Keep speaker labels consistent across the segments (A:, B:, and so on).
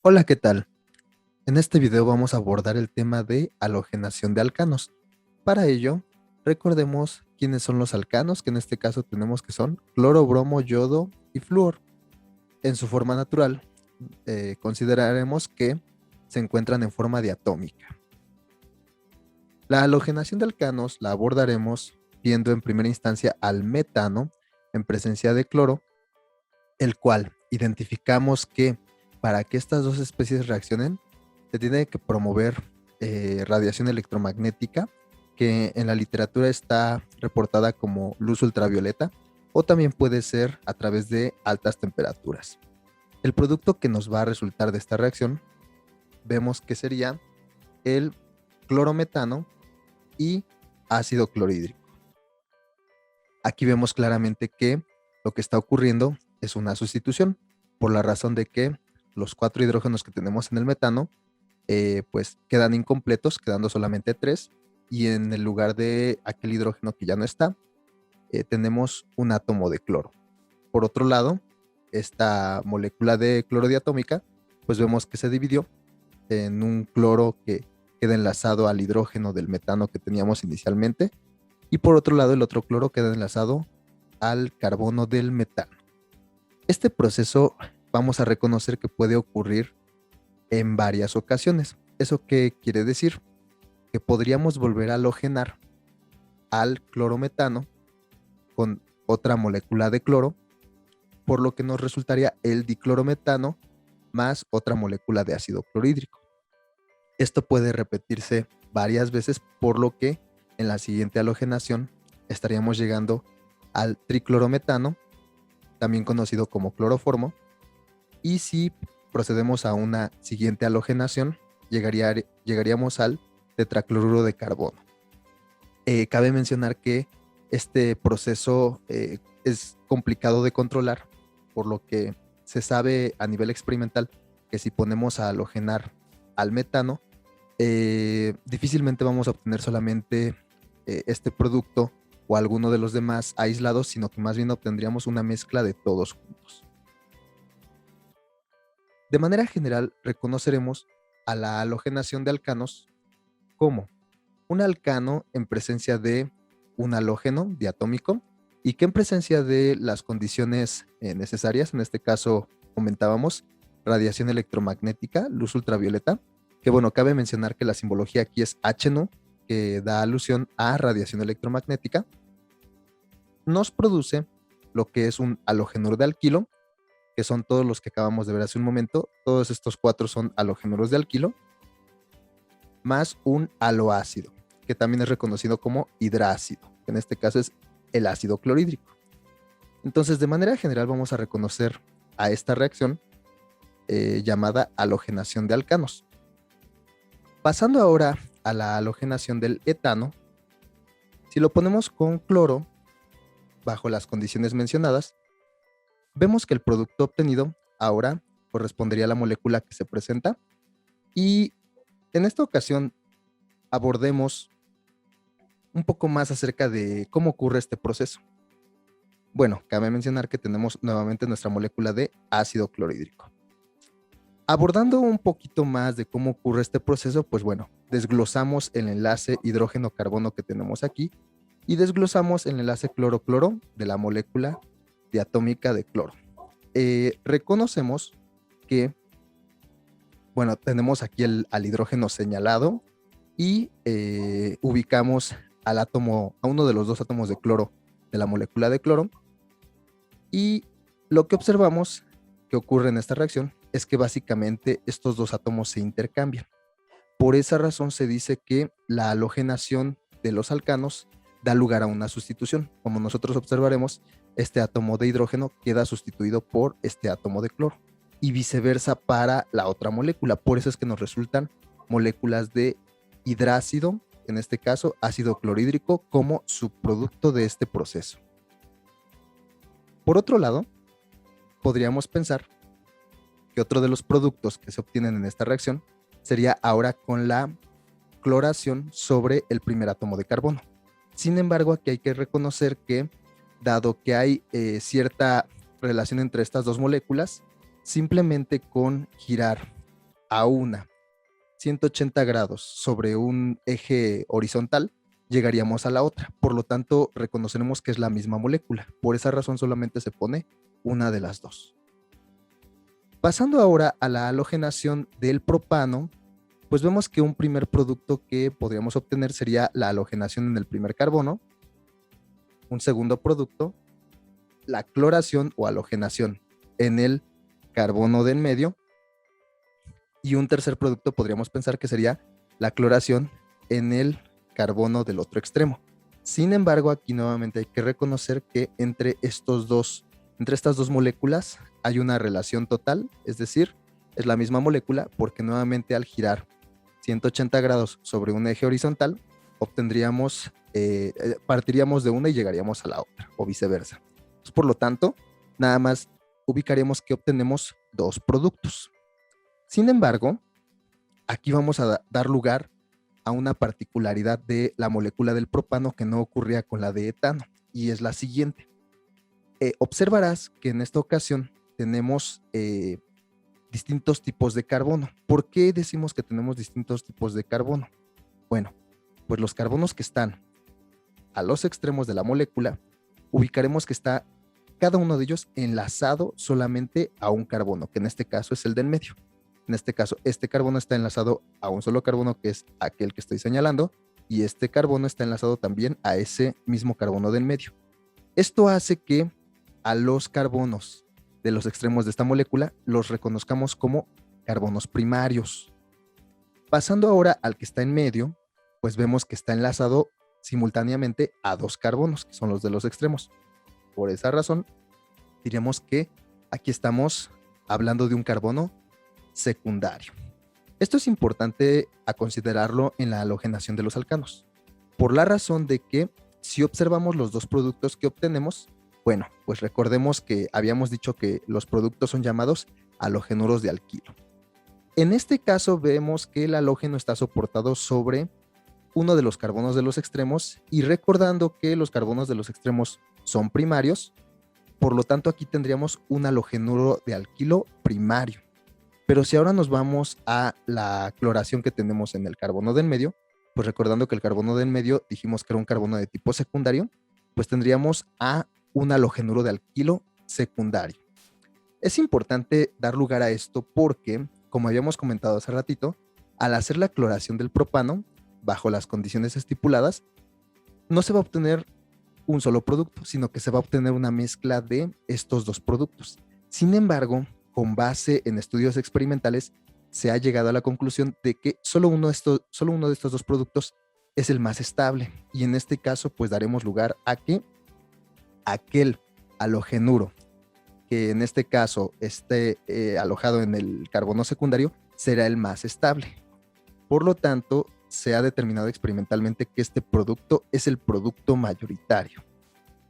A: Hola, ¿qué tal? En este video vamos a abordar el tema de halogenación de alcanos. Para ello, recordemos quiénes son los alcanos, que en este caso tenemos que son cloro, bromo, yodo y flúor. En su forma natural, consideraremos que se encuentran en forma diatómica. La halogenación de alcanos la abordaremos viendo en primera instancia al metano en presencia de cloro, el cual identificamos que para que estas dos especies reaccionen, se tiene que promover radiación electromagnética, que en la literatura está reportada como luz ultravioleta, o también puede ser a través de altas temperaturas. El producto que nos va a resultar de esta reacción, vemos que sería el clorometano y ácido clorhídrico. Aquí vemos claramente que lo que está ocurriendo es una sustitución, por la razón de que los 4 hidrógenos que tenemos en el metano pues quedan incompletos, quedando solamente 3, y en el lugar de aquel hidrógeno que ya no está, tenemos un átomo de cloro. Por otro lado, esta molécula de cloro diatómica, pues vemos que se dividió en un cloro que queda enlazado al hidrógeno del metano que teníamos inicialmente, y por otro lado el otro cloro queda enlazado al carbono del metano. Este proceso vamos a reconocer que puede ocurrir en varias ocasiones. ¿Eso qué quiere decir? Que podríamos volver a halogenar al clorometano con otra molécula de cloro, por lo que nos resultaría el diclorometano más otra molécula de ácido clorhídrico. Esto puede repetirse varias veces, por lo que en la siguiente halogenación estaríamos llegando al triclorometano, también conocido como cloroformo, y si procedemos a una siguiente halogenación, llegaríamos al tetracloruro de carbono. Cabe mencionar que este proceso es complicado de controlar, por lo que se sabe a nivel experimental que si ponemos a halogenar al metano, difícilmente vamos a obtener solamente este producto o alguno de los demás aislados, sino que más bien obtendríamos una mezcla de todos juntos. De manera general, reconoceremos a la halogenación de alcanos como un alcano en presencia de un halógeno diatómico y que en presencia de las condiciones necesarias, en este caso comentábamos radiación electromagnética, luz ultravioleta, que bueno, cabe mencionar que la simbología aquí es HNO, que da alusión a radiación electromagnética, nos produce lo que es un halogenuro de alquilo, que son todos los que acabamos de ver hace un momento. Todos estos 4 son halogenuros de alquilo, más un haloácido, que también es reconocido como hidrácido, que en este caso es el ácido clorhídrico. Entonces, de manera general vamos a reconocer a esta reacción llamada halogenación de alcanos. Pasando ahora a la halogenación del etano, si lo ponemos con cloro, bajo las condiciones mencionadas, vemos que el producto obtenido ahora correspondería a la molécula que se presenta, y en esta ocasión abordemos un poco más acerca de cómo ocurre este proceso. Bueno, cabe mencionar que tenemos nuevamente nuestra molécula de ácido clorhídrico. Abordando un poquito más de cómo ocurre este proceso, pues bueno, desglosamos el enlace hidrógeno-carbono que tenemos aquí y desglosamos el enlace cloro-cloro de la molécula diatómica de cloro. Reconocemos que, bueno, tenemos aquí al hidrógeno señalado y ubicamos al átomo, a uno de los dos átomos de cloro de la molécula de cloro, y lo que observamos que ocurre en esta reacción es que básicamente estos dos átomos se intercambian. Por esa razón se dice que la halogenación de los alcanos da lugar a una sustitución. Como nosotros observaremos, este átomo de hidrógeno queda sustituido por este átomo de cloro, y viceversa para la otra molécula. Por eso es que nos resultan moléculas de hidrácido, en este caso ácido clorhídrico, como subproducto de este proceso. Por otro lado, podríamos pensar que otro de los productos que se obtienen en esta reacción sería ahora con la cloración sobre el primer átomo de carbono. Sin embargo, aquí hay que reconocer que, dado que hay cierta relación entre estas dos moléculas, simplemente con girar a una 180 grados sobre un eje horizontal, llegaríamos a la otra. Por lo tanto, reconoceremos que es la misma molécula. Por esa razón solamente se pone una de las dos. Pasando ahora a la halogenación del propano, pues vemos que un primer producto que podríamos obtener sería la halogenación en el primer carbono. Un segundo producto, la cloración o halogenación en el carbono del medio. Y un tercer producto podríamos pensar que sería la cloración en el carbono del otro extremo. Sin embargo, aquí nuevamente hay que reconocer que entre estas dos moléculas hay una relación total, es decir, es la misma molécula, porque nuevamente al girar 180 grados sobre un eje horizontal, partiríamos de una y llegaríamos a la otra, o viceversa. Entonces, por lo tanto, nada más ubicaremos que obtenemos dos productos. Sin embargo, aquí vamos a dar lugar a una particularidad de la molécula del propano que no ocurría con la de etano, y es la siguiente. Observarás que en esta ocasión tenemos distintos tipos de carbono. ¿Por qué decimos que tenemos distintos tipos de carbono? Bueno, pues los carbonos que están a los extremos de la molécula, ubicaremos que está cada uno de ellos enlazado solamente a un carbono, que en este caso es el del medio. En este caso, este carbono está enlazado a un solo carbono, que es aquel que estoy señalando, y este carbono está enlazado también a ese mismo carbono del medio. Esto hace que a los carbonos de los extremos de esta molécula los reconozcamos como carbonos primarios. Pasando ahora al que está en medio, pues vemos que está enlazado simultáneamente a dos carbonos, que son los de los extremos. Por esa razón, diremos que aquí estamos hablando de un carbono secundario. Esto es importante a considerarlo en la halogenación de los alcanos, por la razón de que si observamos los dos productos que obtenemos, bueno, pues recordemos que habíamos dicho que los productos son llamados halogenuros de alquilo. En este caso vemos que el halógeno está soportado sobre uno de los carbonos de los extremos, y recordando que los carbonos de los extremos son primarios, por lo tanto aquí tendríamos un halogenuro de alquilo primario. Pero si ahora nos vamos a la cloración que tenemos en el carbono del medio, pues recordando que el carbono del medio dijimos que era un carbono de tipo secundario, pues tendríamos a un halogenuro de alquilo secundario. Es importante dar lugar a esto porque, como habíamos comentado hace ratito, al hacer la cloración del propano, bajo las condiciones estipuladas, no se va a obtener un solo producto, sino que se va a obtener una mezcla de estos dos productos. Sin embargo, con base en estudios experimentales, se ha llegado a la conclusión de que solo uno de estos dos productos es el más estable, y en este caso pues daremos lugar a que aquel halogenuro que en este caso esté alojado en el carbono secundario será el más estable. Por lo tanto, se ha determinado experimentalmente que este producto es el producto mayoritario.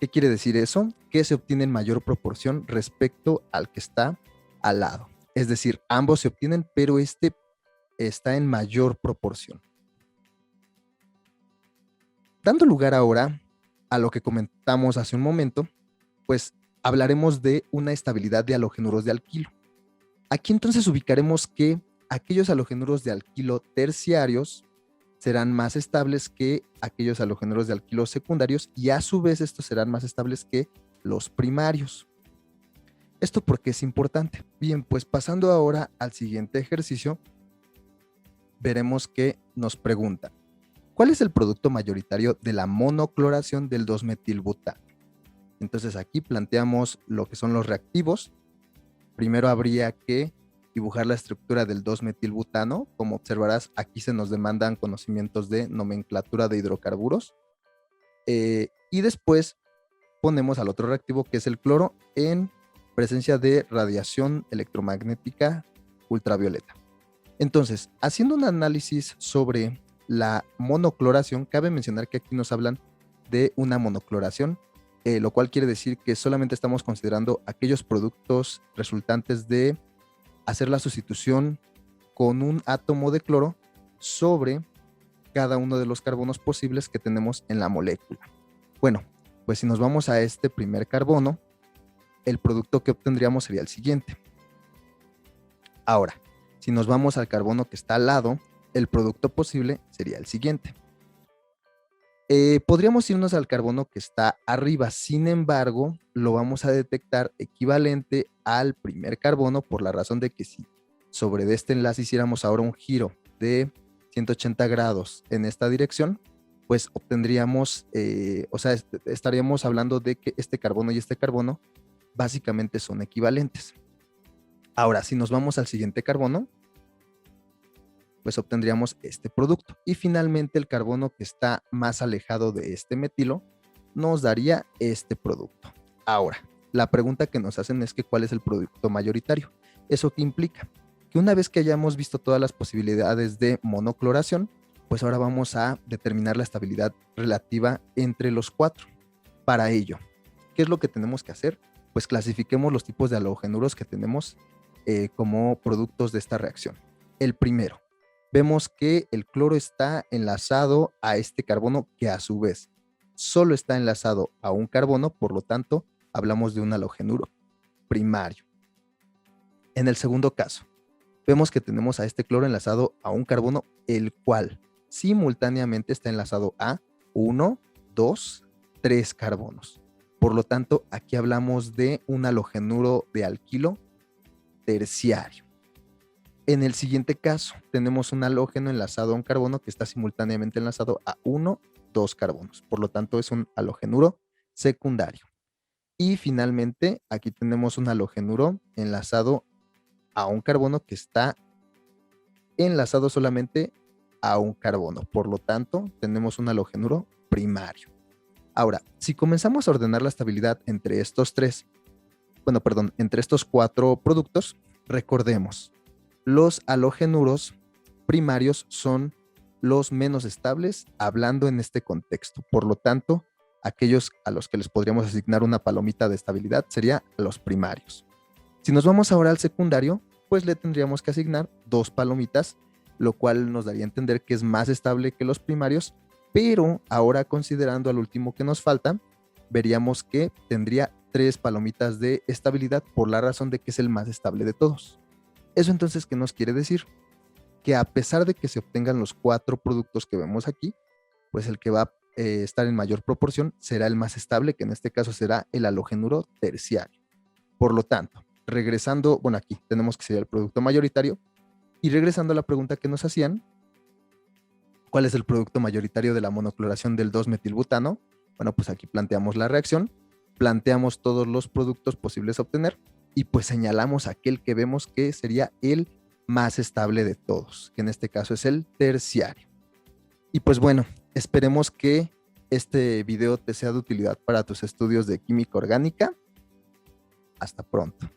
A: ¿Qué quiere decir eso? Que se obtiene en mayor proporción respecto al que está al lado. Es decir, ambos se obtienen, pero este está en mayor proporción. Dando lugar ahora a lo que comentamos hace un momento, pues hablaremos de una estabilidad de halogenuros de alquilo. Aquí entonces ubicaremos que aquellos halogenuros de alquilo terciarios serán más estables que aquellos halogenuros de alquilo secundarios, y a su vez estos serán más estables que los primarios. ¿Esto por qué es importante? Bien, pues pasando ahora al siguiente ejercicio, veremos que nos preguntan: ¿cuál es el producto mayoritario de la monocloración del 2-metilbutano? Entonces aquí planteamos lo que son los reactivos. Primero habría que dibujar la estructura del 2-metilbutano. Como observarás, aquí se nos demandan conocimientos de nomenclatura de hidrocarburos. Y después ponemos al otro reactivo, que es el cloro, en presencia de radiación electromagnética ultravioleta. Entonces, haciendo un análisis sobre la monocloración, cabe mencionar que aquí nos hablan de una monocloración, lo cual quiere decir que solamente estamos considerando aquellos productos resultantes de hacer la sustitución con un átomo de cloro sobre cada uno de los carbonos posibles que tenemos en la molécula. Bueno, pues si nos vamos a este primer carbono, el producto que obtendríamos sería el siguiente. Ahora, Si nos vamos al carbono que está al lado, el producto posible sería el siguiente. Podríamos irnos al carbono que está arriba, sin embargo, lo vamos a detectar equivalente al primer carbono por la razón de que si sobre este enlace hiciéramos ahora un giro de 180 grados en esta dirección, pues obtendríamos, o sea, estaríamos hablando de que este carbono y este carbono básicamente son equivalentes. Ahora, si nos vamos al siguiente carbono, pues obtendríamos este producto. Y finalmente el carbono que está más alejado de este metilo nos daría este producto. Ahora, la pregunta que nos hacen es que ¿cuál es el producto mayoritario? ¿Eso qué implica? Que una vez que hayamos visto todas las posibilidades de monocloración, pues ahora vamos a determinar la estabilidad relativa entre los cuatro. Para ello, ¿qué es lo que tenemos que hacer? Pues clasifiquemos los tipos de halogenuros que tenemos como productos de esta reacción. El primero, vemos que el cloro está enlazado a este carbono que a su vez solo está enlazado a un carbono, por lo tanto, hablamos de un halogenuro primario. En el segundo caso, vemos que tenemos a este cloro enlazado a un carbono, el cual simultáneamente está enlazado a 1, 2, 3 carbonos. Por lo tanto, aquí hablamos de un halogenuro de alquilo terciario. En el siguiente caso, tenemos un halógeno enlazado a un carbono que está simultáneamente enlazado a 1, 2 carbonos. Por lo tanto, es un halogenuro secundario. Y finalmente, aquí tenemos un halogenuro enlazado a un carbono que está enlazado solamente a un carbono. Por lo tanto, tenemos un halogenuro primario. Ahora, si comenzamos a ordenar la estabilidad entre estos entre estos cuatro productos, recordemos, los halogenuros primarios son los menos estables, hablando en este contexto. Por lo tanto, aquellos a los que les podríamos asignar una palomita de estabilidad sería los primarios. Si nos vamos ahora al secundario, pues le tendríamos que asignar 2 palomitas, lo cual nos daría a entender que es más estable que los primarios, pero ahora considerando al último que nos falta, veríamos que tendría 3 palomitas de estabilidad por la razón de que es el más estable de todos. ¿Eso entonces qué nos quiere decir? Que a pesar de que se obtengan los 4 productos que vemos aquí, pues el que va a estar en mayor proporción será el más estable, que en este caso será el halogenuro terciario. Por lo tanto, regresando, bueno, aquí tenemos que sería el producto mayoritario, y regresando a la pregunta que nos hacían, ¿cuál es el producto mayoritario de la monocloración del 2-metilbutano? Bueno, pues aquí planteamos la reacción, planteamos todos los productos posibles a obtener, y pues señalamos aquel que vemos que sería el más estable de todos, que en este caso es el terciario. Y pues bueno, esperemos que este video te sea de utilidad para tus estudios de química orgánica. Hasta pronto.